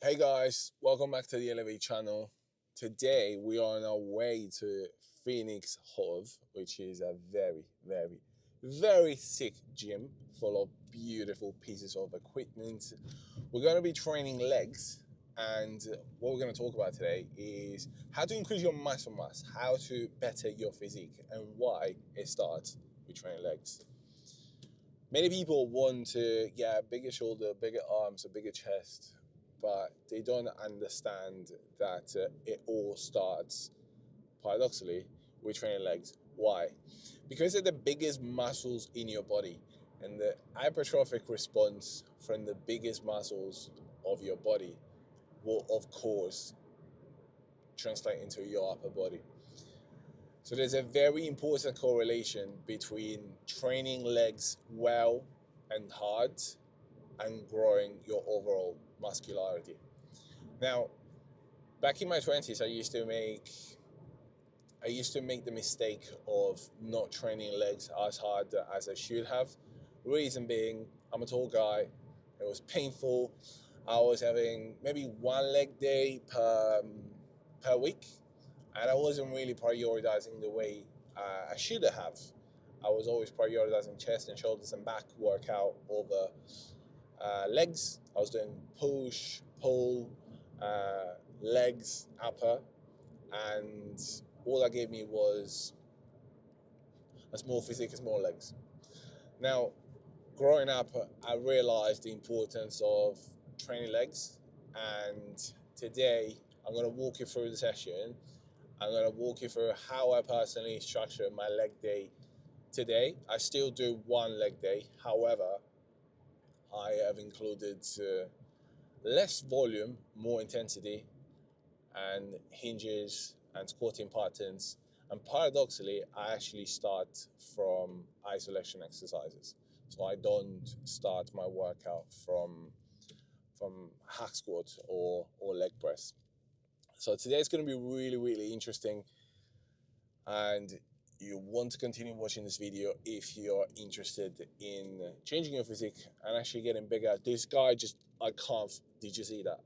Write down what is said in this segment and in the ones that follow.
Hey guys, welcome back to the Elevate channel. Today we are on our way to Phoenix Hove, which is a very sick gym full of beautiful pieces of equipment. We're going to be training legs, and what we're going to talk about today is how to increase your muscle mass, how to better your physique, and why it starts with training legs. Many people want to get a bigger shoulder, bigger arms, a bigger chest, but they don't understand that it all starts, paradoxically, with training legs. Why? Because they're the biggest muscles in your body, and the hypertrophic response from the biggest muscles of your body will, of course, translate into your upper body. So there's a very important correlation between training legs well and hard and growing your overall muscularity. Now, back in my 20s, I used to make the mistake of not training legs as hard as I should have. Reason being, I'm a tall guy. It was painful. I was having maybe one leg day per week, and I wasn't really prioritizing the way I should have. I was always prioritizing chest and shoulders and back workout over legs. I was doing push, pull, legs, upper, and all that gave me was a small physique, a small legs. Now, growing up, I realized the importance of training legs, and today I'm going to walk you through the session. I'm going to walk you through how I personally structure my leg day today. I still do one leg day, however, I have included less volume, more intensity, and hinges and squatting patterns. And paradoxically, I actually start from isolation exercises. So I don't start my workout from hack squat or leg press. So today is going to be really interesting, and you want to continue watching this video if you're interested in changing your physique and actually getting bigger. This guy just, I can't, did you see that?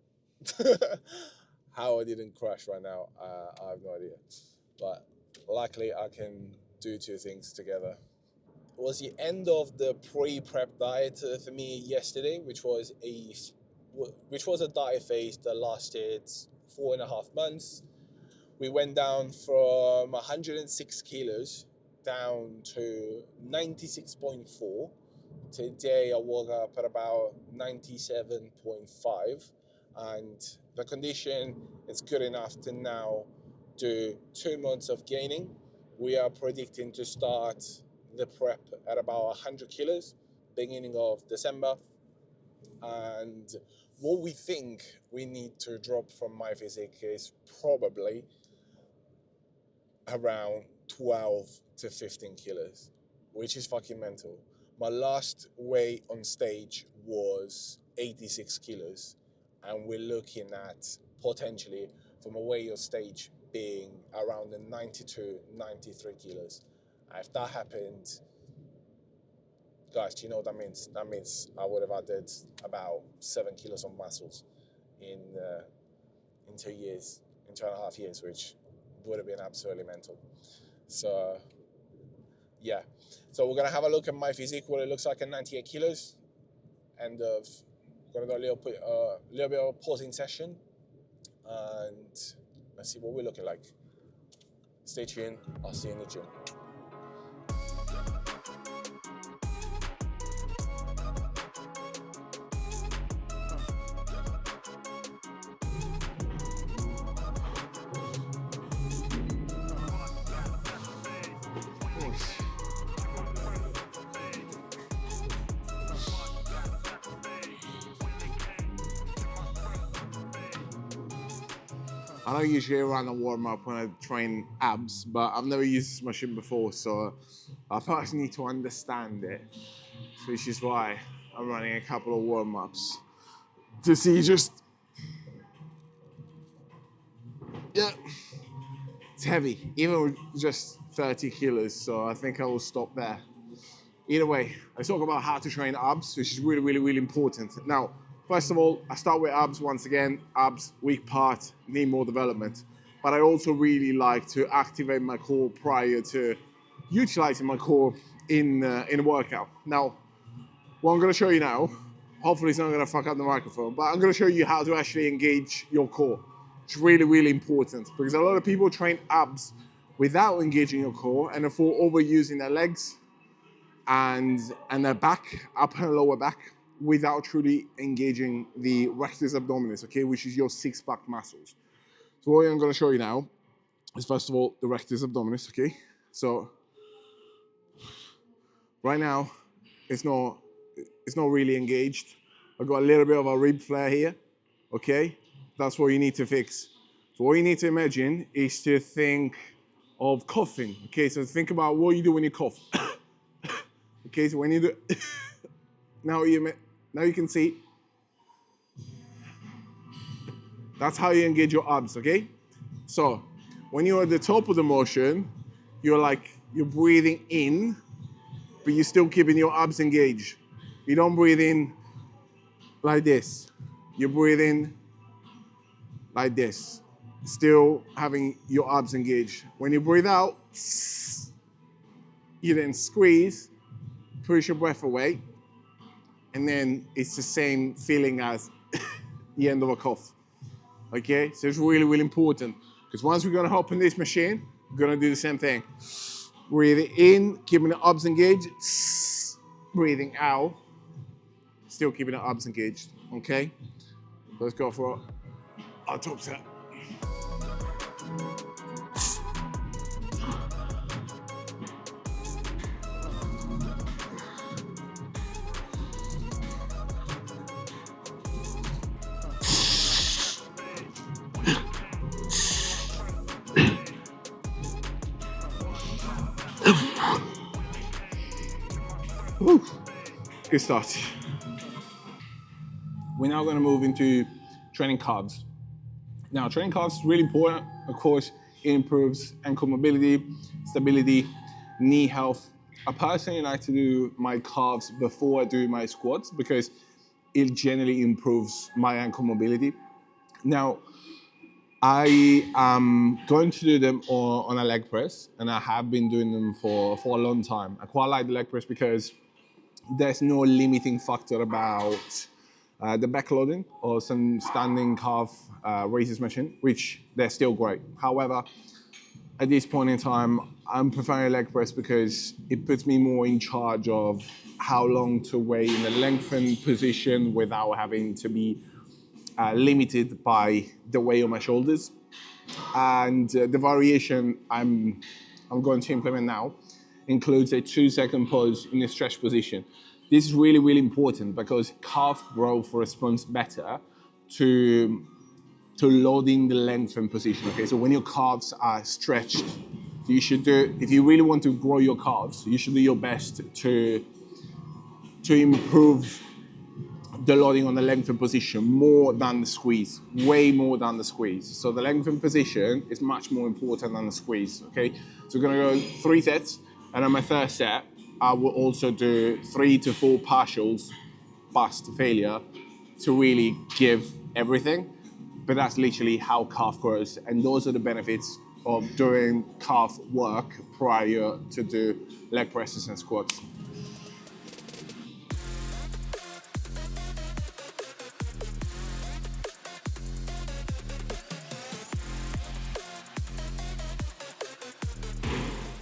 How I didn't crash right now, I have no idea. But luckily I can do two things together. It was the end of the pre-prep diet for me yesterday, which was a diet phase that lasted 4.5 months. We went down from 106 kilos down to 96.4. Today I woke up at about 97.5, and the condition is good enough to now do 2 months of gaining. We are predicting to start the prep at about 100 kilos beginning of December, and what we think we need to drop from my physique is probably around 12 to 15 kilos, which is fucking mental. My last weight on stage was 86 kilos, and we're looking at potentially from a weight on stage being around the 92, 93 kilos. If that happened, guys, do you know what that means? That means I would have added about 7 kilos of muscles in 2 years, in 2.5 years, which would have been absolutely mental. So yeah, so we're gonna have a look at my physique, what it looks like at 98 kilos, and gonna do a little bit of a pausing session, and let's see what we're looking like. Stay tuned. I'll see you in the gym. I don't usually run a warm up when I train abs, but I've never used this machine before, so I first need to understand it, which is why I'm running a couple of warm ups to see just, yeah, it's heavy, even with just 30 kilos, so I think I will stop there. Either way, let's talk about how to train abs, which is really important. Now, First of all, I start with abs once again. Abs, weak part, need more development. But I also really like to activate my core prior to utilizing my core in a workout. Now, what I'm going to show you now, hopefully it's not going to fuck up the microphone, but I'm going to show you how to actually engage your core. It's really, really important because a lot of people train abs without engaging your core and therefore overusing their legs and their back, upper and lower back, without truly engaging the rectus abdominis, okay, which is your six-pack muscles. So what I'm going to show you now is first of all the rectus abdominis, okay? So right now it's not really engaged. I've got a little bit of a rib flare here, okay? That's what you need to fix. So what you need to imagine is to think of coughing, okay? So think about what you do when you cough. Okay, so when you do, now you can see, that's how you engage your abs, okay? So when you're at the top of the motion, you're breathing in, but you're still keeping your abs engaged. You don't breathe in like this. You breathe in like this, still having your abs engaged. When you breathe out, you then squeeze, push your breath away, and then it's the same feeling as the end of a cough. Okay, so it's really, really important because once we're gonna hop in this machine, we're gonna do the same thing. Breathing in, keeping the abs engaged, breathing out, still keeping the abs engaged, okay? Let's go for our top set. Woo. Good start. We're now going to move into training calves. Now, training calves is really important. Of course, it improves ankle mobility, stability, knee health. I personally like to do my calves before I do my squats because it generally improves my ankle mobility. Now, I am going to do them on a leg press, and I have been doing them for a long time. I quite like the leg press because there's no limiting factor about the backloading or some standing calf raises machine, which they're still great. However, at this point in time, I'm preferring leg press because it puts me more in charge of how long to wait in a lengthened position without having to be limited by the weight on my shoulders. And the variation I'm going to implement now includes a 2-second pause in a stretch position. This is really, really important because calf growth responds better to loading the lengthened position. Okay, so when your calves are stretched, you should do, if you really want to grow your calves, you should do your best to improve the loading on the lengthened position more than the squeeze, way more than the squeeze. So the lengthened position is much more important than the squeeze, okay? So we're gonna go 3 sets, and on my third set, I will also do 3 to 4 partials past failure to really give everything. But that's literally how calf grows, and those are the benefits of doing calf work prior to do leg presses and squats.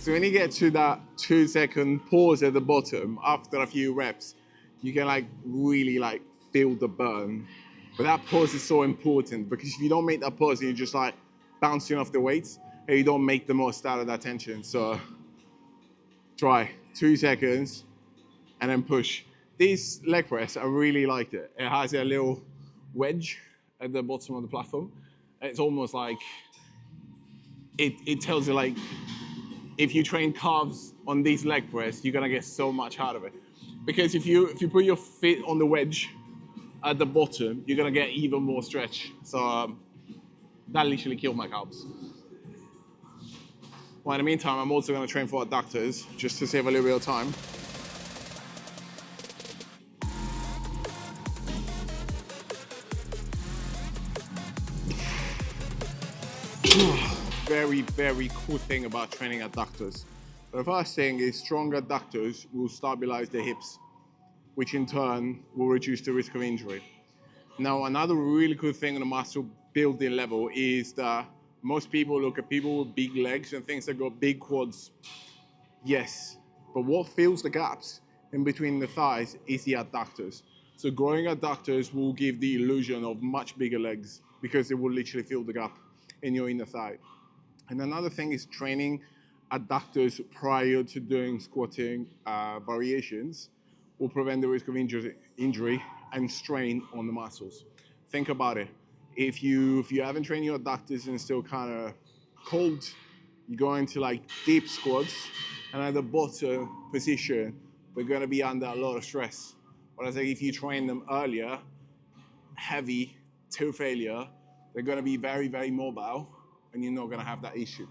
So when you get to that 2-second pause at the bottom after a few reps, you can really feel the burn. But that pause is so important because if you don't make that pause and you're just bouncing off the weights, and you don't make the most out of that tension. So try 2 seconds and then push. This leg press, I really liked it. It has a little wedge at the bottom of the platform. It's almost like, it tells you if you train calves on these leg press, you're gonna get so much out of it. Because if you put your feet on the wedge at the bottom, you're gonna get even more stretch. So that literally killed my calves. Well, in the meantime, I'm also gonna train for adductors just to save a little bit of time. Very, very cool thing about training adductors. The first thing is strong adductors will stabilize the hips, which in turn will reduce the risk of injury. Now, another really cool thing on the muscle building level is that most people look at people with big legs and things that got big quads. Yes, but what fills the gaps in between the thighs is the adductors. So growing adductors will give the illusion of much bigger legs because it will literally fill the gap in your inner thigh. And another thing is training adductors prior to doing squatting variations will prevent the risk of injury and strain on the muscles. Think about it. If you haven't trained your adductors and still kind of cold, you go into like deep squats, and at the bottom position, we're going to be under a lot of stress. But I say if you train them earlier, heavy to failure, they're going to be very, very mobile, and you're not going to have that issue.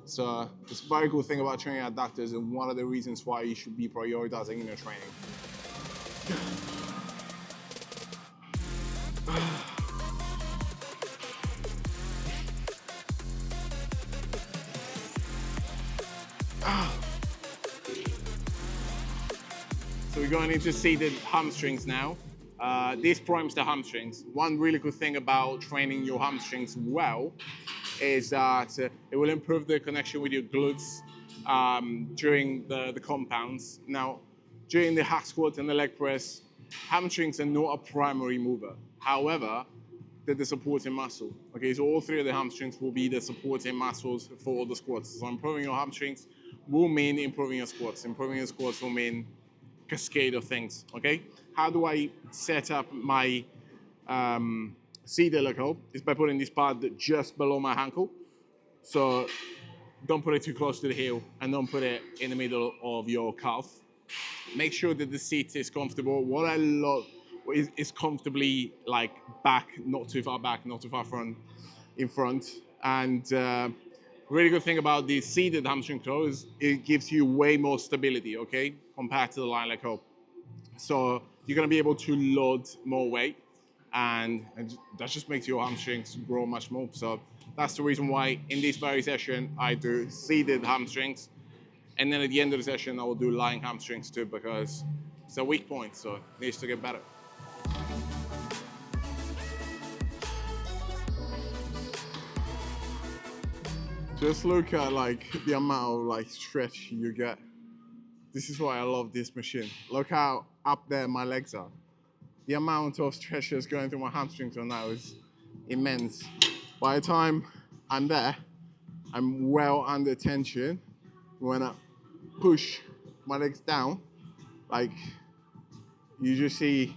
So it's a very cool thing about training adductors, and one of the reasons why you should be prioritizing in your training. So we're going into seated hamstrings now. This primes the hamstrings. One really good thing about training your hamstrings well is that it will improve the connection with your glutes during the compounds. Now, during the hack squat and the leg press, hamstrings are not a primary mover. However, they're the supporting muscle. Okay, so all three of the hamstrings will be the supporting muscles for all the squats. So improving your hamstrings will mean improving your squats. Improving your squats will mean cascade of things, okay? How do I set up my seated leg curl? Is by putting this pad just below my ankle. So don't put it too close to the heel and don't put it in the middle of your calf. Make sure that the seat is comfortable. What I love is comfortably like back, not too far back, not too far in front. And really good thing about the seated hamstring curl is it gives you way more stability, okay, compared to the line leg curl. So you're gonna be able to load more weight, and that just makes your hamstrings grow much more. So that's the reason why in this very session I do seated hamstrings, and then at the end of the session I will do lying hamstrings too, because it's a weak point, so it needs to get better. Just look at like the amount of like stretch you get. This is why I love this machine. Look how up there my legs are. The amount of stretch that's going through my hamstrings right now is immense. By the time I'm there, I'm well under tension. When I push my legs down, like you just see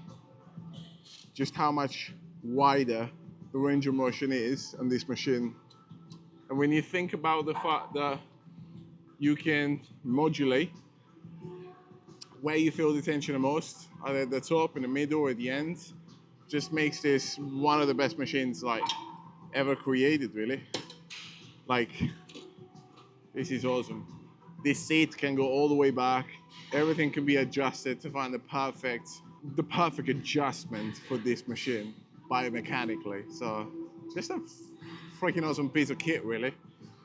just how much wider the range of motion is on this machine. And when you think about the fact that you can modulate where you feel the tension the most, either at the top, in the middle, or at the end, just makes this one of the best machines like ever created, really. Like, this is awesome. This seat can go all the way back. Everything can be adjusted to find the perfect adjustment for this machine biomechanically. So just a freaking awesome piece of kit, really.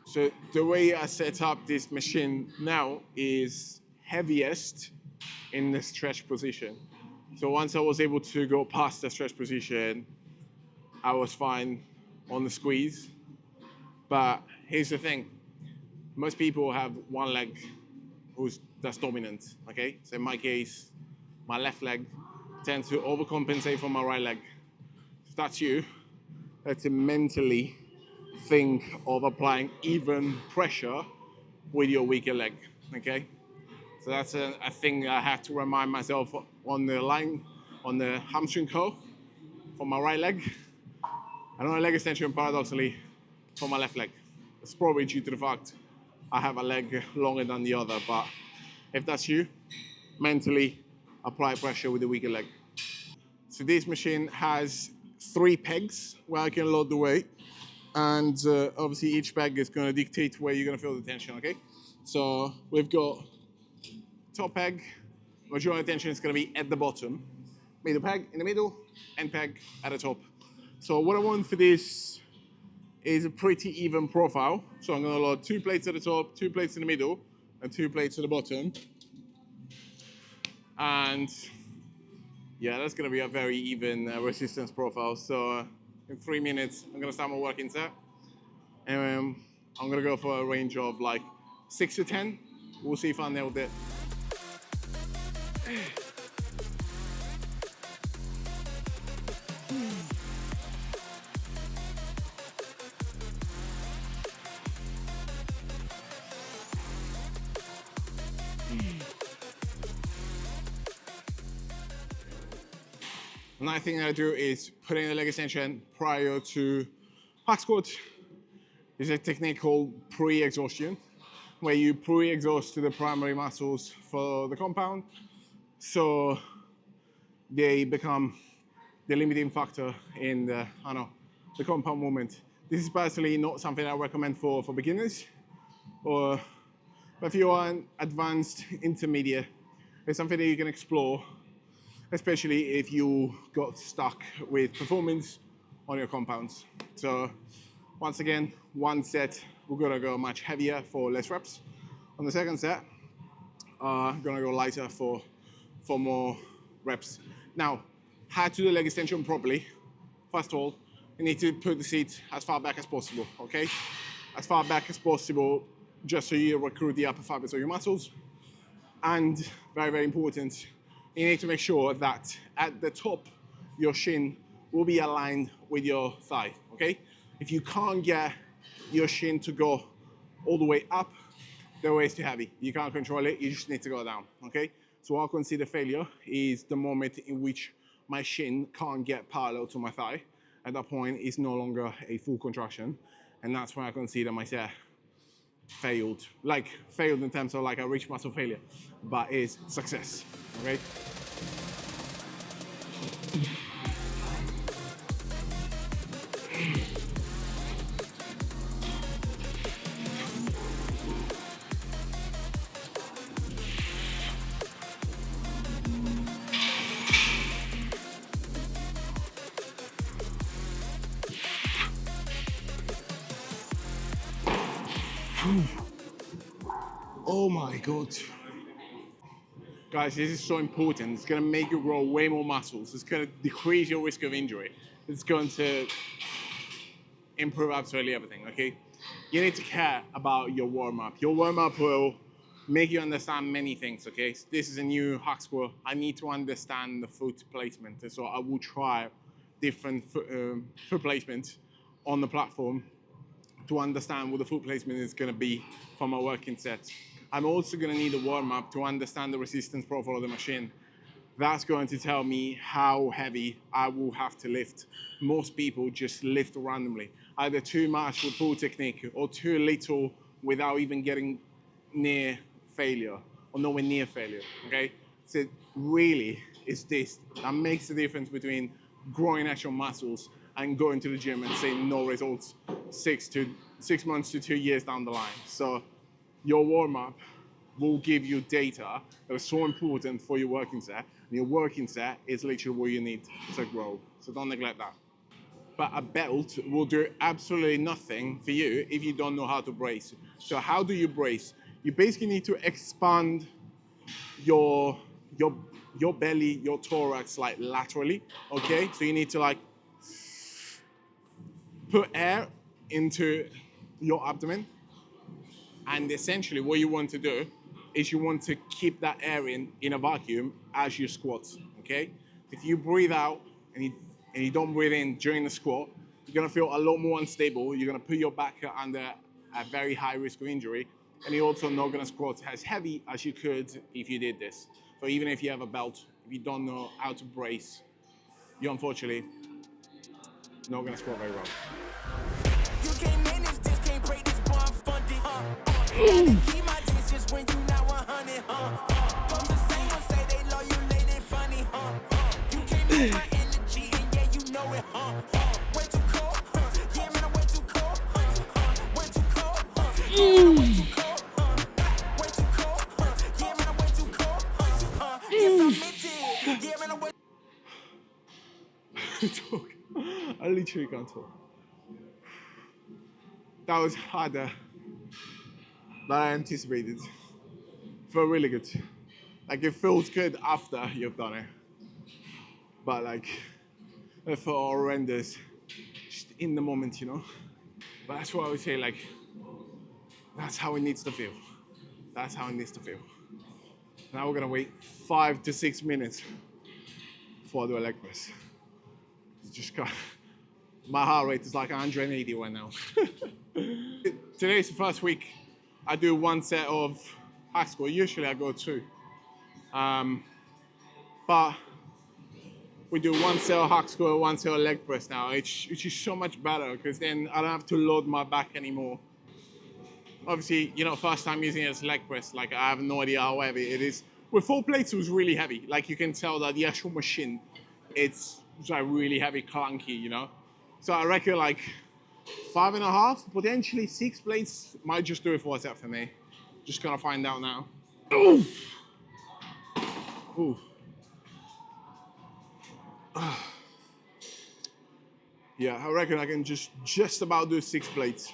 So the way I set up this machine now is heaviest in the stretch position. So once I was able to go past the stretch position, I was fine on the squeeze. But here's the thing. Most people have one leg that's dominant, okay? So in my case, my left leg tends to overcompensate for my right leg. If that's you, let's mentally think of applying even pressure with your weaker leg, okay? So that's a thing I have to remind myself on the line, on the hamstring curl for my right leg, and on a leg extension, paradoxically, for my left leg. It's probably due to the fact I have a leg longer than the other, but if that's you, mentally apply pressure with the weaker leg. So this machine has 3 pegs where I can load the weight, and obviously each peg is going to dictate where you're going to feel the tension, okay? So we've got top peg, majority of tension is going to be at the bottom, middle peg in the middle, end peg at the top. So what I want for this is a pretty even profile. So I'm gonna load 2 plates at the top, 2 plates in the middle, and 2 plates at the bottom. And yeah, that's gonna be a very even resistance profile. So in 3 minutes, I'm gonna start my working set. And I'm gonna go for a range of like 6 to 10. We'll see if I nailed it. Another thing that I do is put in a leg extension prior to hack squat. It's a technique called pre-exhaustion, where you pre-exhaust to the primary muscles for the compound, so they become the limiting factor in the compound movement. This is personally not something I recommend for beginners, but if you are an advanced intermediate, it's something that you can explore, especially if you got stuck with performance on your compounds. So once again, 1 set, we're gonna go much heavier for less reps. On the second set, gonna go lighter for more reps. Now, how to do the leg extension properly? First of all, you need to put the seat as far back as possible, okay? As far back as possible, just so you recruit the upper fibers of your muscles. And very, very important, you need to make sure that at the top, your shin will be aligned with your thigh, okay? If you can't get your shin to go all the way up, the weight is too heavy. You can't control it, you just need to go down, okay? So what I consider failure is the moment in which my shin can't get parallel to my thigh. At that point, it's no longer a full contraction, and that's when I consider my set failed. Like, failed in terms of like a reach muscle failure, but it's success, okay? Oh my God. Guys, this is so important. It's gonna make you grow way more muscles. It's gonna decrease your risk of injury. It's going to improve absolutely everything, okay? You need to care about your warm-up. Your warm-up will make you understand many things, okay? So this is a new hack squat. I need to understand the foot placement. So I will try different foot placements on the platform to understand what the foot placement is gonna be for my working set. I'm also gonna need a warm-up to understand the resistance profile of the machine. That's going to tell me how heavy I will have to lift. Most people just lift randomly, either too much with pull technique or too little without even getting near failure or nowhere near failure, okay? So really, it's this that makes the difference between growing actual muscles and going to the gym and seeing no results 6 months to 2 years down the line. So your warm-up will give you data that is so important for your working set. And your working set is literally what you need to grow. So don't neglect that. But a belt will do absolutely nothing for you if you don't know how to brace. So how do you brace? You basically need to expand your belly, your thorax like laterally, okay? So you need to like put air into your abdomen, and essentially what you want to do is you want to keep that air in a vacuum as you squat, okay? If you breathe out and you don't breathe in during the squat, you're gonna feel a lot more unstable. You're gonna put your back under a very high risk of injury, and you're also not gonna squat as heavy as you could if you did this. So even if you have a belt, if you don't know how to brace, you're unfortunately not gonna squat very well. You can't manage this, can't break this, boy, I'm funded, gotta keep my distance when you not 100, From the same one say they love you, lady, funny, You can't move my energy, and yeah, you know it, Way too cold, yeah, man, I'm way too cold, Way too cold, yeah, man, I'm way too cold, Way too cold, yeah, man, I'm way too cold, Yes, I meant it, yeah, man, I'm way talk. I literally can't talk. that was harder than I anticipated. Felt really good. Like it feels good after you've done it, but like it felt horrendous just in the moment, you know. But that's what I would say. Like that's how it needs to feel. That's how it needs to feel. Now we're gonna wait 5 to 6 minutes before I do a leg press. It's just got my heart rate is like 180 right now. Today's the first week I do one set of hack squat. Usually I go two. But we do one set of hack squat, one set of leg press now. It's just so much better because then I don't have to load my back anymore. Obviously, you know, first time using it as leg press, like I have no idea how heavy it is. With 4 plates, it was really heavy. Like you can tell that the actual machine, it's like really heavy, clunky, you know? So I reckon like 5.5, potentially 6 plates might just do it for a set for me. Just gonna find out now. Ooh. Ooh. Yeah, I reckon I can just about do 6 plates.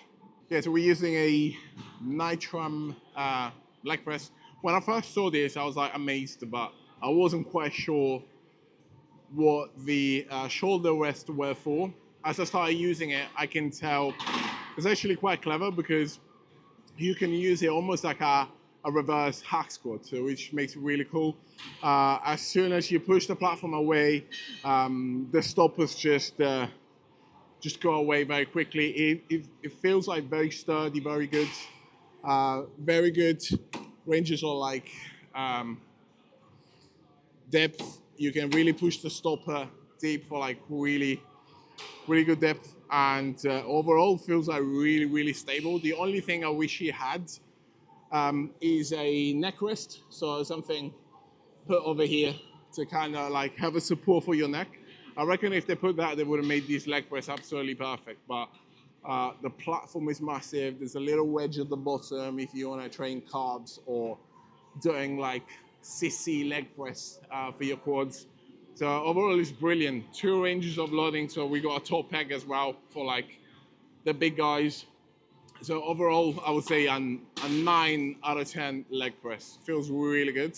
Yeah, so we're using a Nitram leg press. When I first saw this, I was like amazed, but I wasn't quite sure what the shoulder rests were for. As I started using it, I can tell it's actually quite clever because you can use it almost like a reverse hack squat, so which makes it really cool. As soon as you push the platform away, the stoppers just go away very quickly. It feels like very sturdy, very good. Very good ranges of like depth. You can really push the stopper deep for like really good depth, and overall feels like really stable. The only thing I wish he had is a neck rest, so something put over here to kind of like have a support for your neck. I reckon if they put that, they would have made this leg press absolutely perfect. But the platform is massive. There's a little wedge at the bottom if you want to train carbs or doing like sissy leg press for your quads. So overall, it's brilliant. 2 ranges of loading. So we got a top peg as well for like the big guys. So overall, I would say a 9 out of 10 leg press. Feels really good.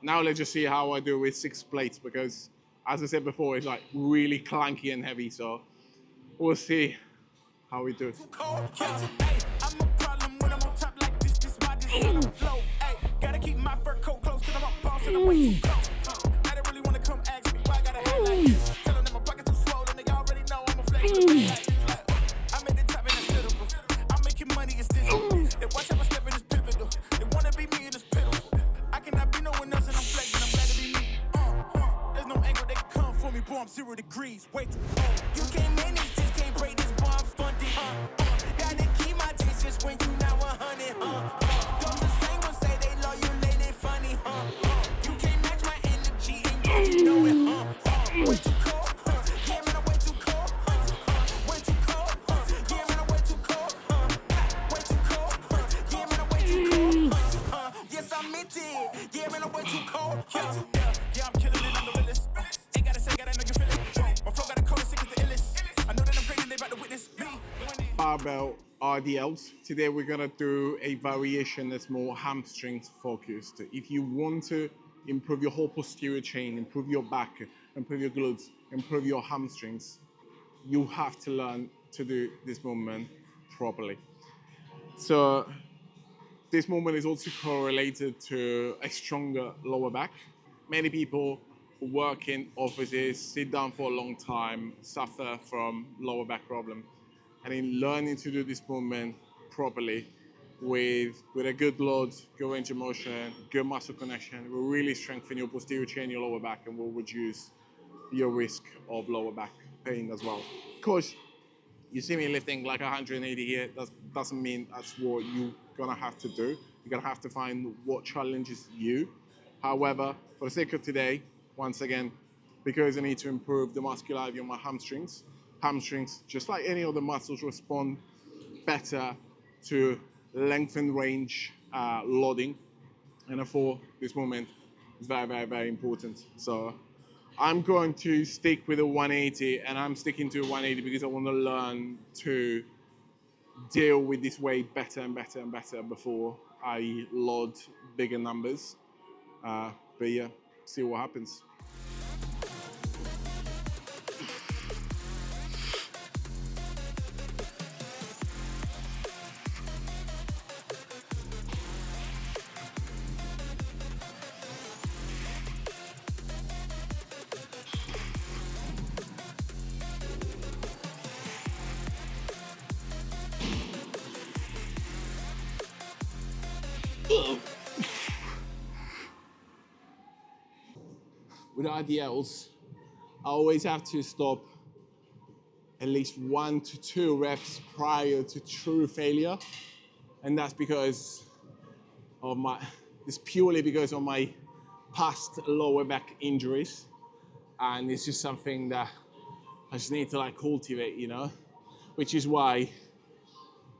Now let's just see how I do with 6 plates because, as I said before, it's like really clunky and heavy. So we'll see how we do. Gotta keep my fur coat close because I'm a boss and I'm way too close. I don't really want to come ask me why I got a head like this. Telling them my pocket too swollen, they already know I'm a flex. I'm at the top and it's pitiful. I'm making money, it's digital. They watch how I step in this pivotal. They want to be me and it's pitiful. I cannot be no one else and I'm flexing, I'm glad to be me. There's no angle that can come for me, boy, I'm 0 degrees. Wait, you can't manage this, can't break this, boy, I'm funded. Gotta keep my distance when you not 100, Don't the same ones say they love you, they funny, You can't match my energy and you know it, Way too cold, yeah, man, I'm way too cold, Way too cold, yeah, man, I'm way too cold, Way too cold, yeah, man, I'm way too cold, Yes, I meant it, yeah, man, I'm way too cold, Yeah, I'm killing it, I'm the realest. Ain't gotta say, gotta know you feel it. My flow got a code, sick as the illest. I know that I'm great and they about to witness me. Barbell RDLs. Today we're gonna do a variation that's more hamstrings focused. If you want to improve your whole posterior chain, improve your back, improve your glutes, improve your hamstrings, you have to learn to do this movement properly. So this movement is also correlated to a stronger lower back. Many people who work in offices, sit down for a long time, suffer from lower back problem. And in learning to do this movement properly with a good load, good range of motion, good muscle connection, will really strengthen your posterior chain, your lower back, and will reduce your risk of lower back pain as well. Of course, you see me lifting like 180 here, that doesn't mean that's what you're gonna have to do. You're gonna have to find what challenges you. However, for the sake of today, once again, because I need to improve the muscularity of my hamstrings, just like any other muscles, respond better to lengthened range loading. And therefore, this movement is very important. So I'm going to stick with a 180, and I'm sticking to a 180 because I want to learn to deal with this weight better and better and better before I load bigger numbers. But yeah, see what happens. With RDLs, I always have to stop at least 1 to 2 reps prior to true failure. And that's because of it's purely because of my past lower back injuries. And it's just something that I just need to like cultivate, you know, which is why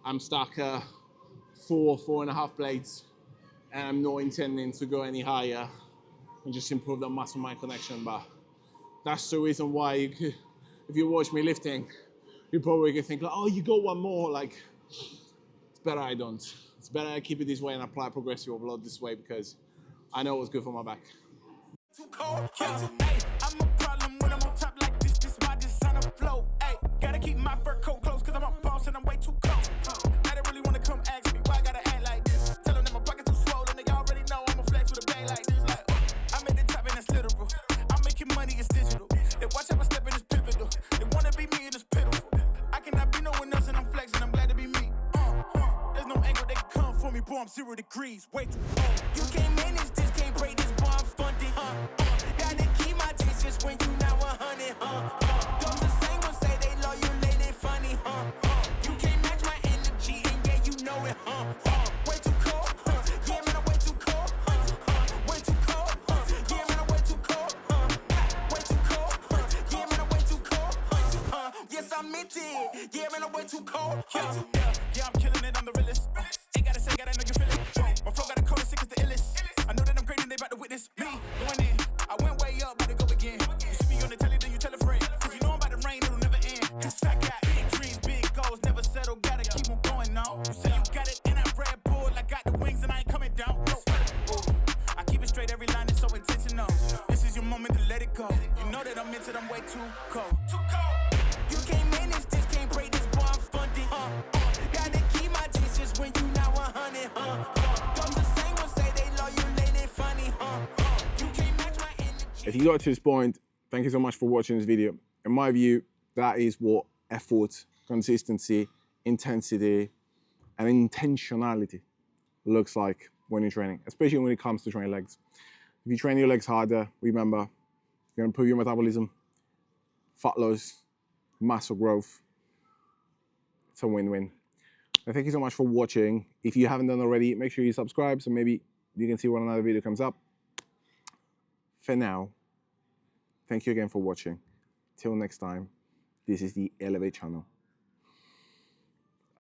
I'm stuck 4.5 plates, and I'm not intending to go any higher and just improve the muscle mind connection. But that's the reason why if you watch me lifting, you probably could think like, oh, you got one more. Like, it's better I don't. It's better I keep it this way and apply progressive overload this way, because I know what's good for my back. Too cold, yeah. Ay, I'm a problem when I'm on top like this. This my designer flow. Ay, gotta keep my fur coat close, cause I'm a boss and I'm way too cold. I don't really wanna come ask me why I gotta act like this. Tell them that my pocket too swollen, they already know I'm a flex with a bag like this. Like, I'm at the top and that's literal. I'm making money, it's digital. They watch how I step in, it's pivotal. They wanna be me and it's pitiful. I cannot be no one else and I'm flexing, I'm glad to be me. There's no angle they can come for me, boy, I'm 0 degrees. Wait, you can't manage this, can't break this, boy, I'm funded. Gotta keep my distance when you not 100, Those the same ones say they love you, they funny, You can't match my energy, and yeah, you know it, Way too cold, yeah, man, I'm way too cold, Way too cold, yeah, man, I'm way too cold, Way too cold, yeah, man, I'm way too cold, Yes, I meant it, yeah, man, I'm way too cold, Yeah, I'm killing it, I'm the realest. Ain't gotta say, gotta know you feel it. My flow got a code, sick as the illest. I know that I'm great and they about to witness me going in. I went way up, about to go again. You see me on the telly, then you tell a friend. Cause you know I'm about to rain, it'll never end. Cause I got big dreams, big goals, never settle. Gotta keep on going now. You say you got it, and I'm Red Bull. I got the wings and I ain't coming down. No. I keep it straight, every line is so intentional. This is your moment to let it go. You know that I'm into it, I'm way too cold. Too cold. You can't manage this, can't break this, boy, I'm funded. Gotta keep my distance when you not 100, Those the same ones say they love you, they funny, You can't match my energy. If you got to this point, thank you so much for watching this video. In my view, that is what effort, consistency, intensity, and intentionality looks like when you're training, especially when it comes to training legs. If you train your legs harder, remember, you're gonna improve your metabolism, fat loss, muscle growth. It's a win-win. And thank you so much for watching. If you haven't done already, make sure you subscribe so maybe you can see when another video comes up. For now, thank you again for watching. Till next time, this is the Elevate channel.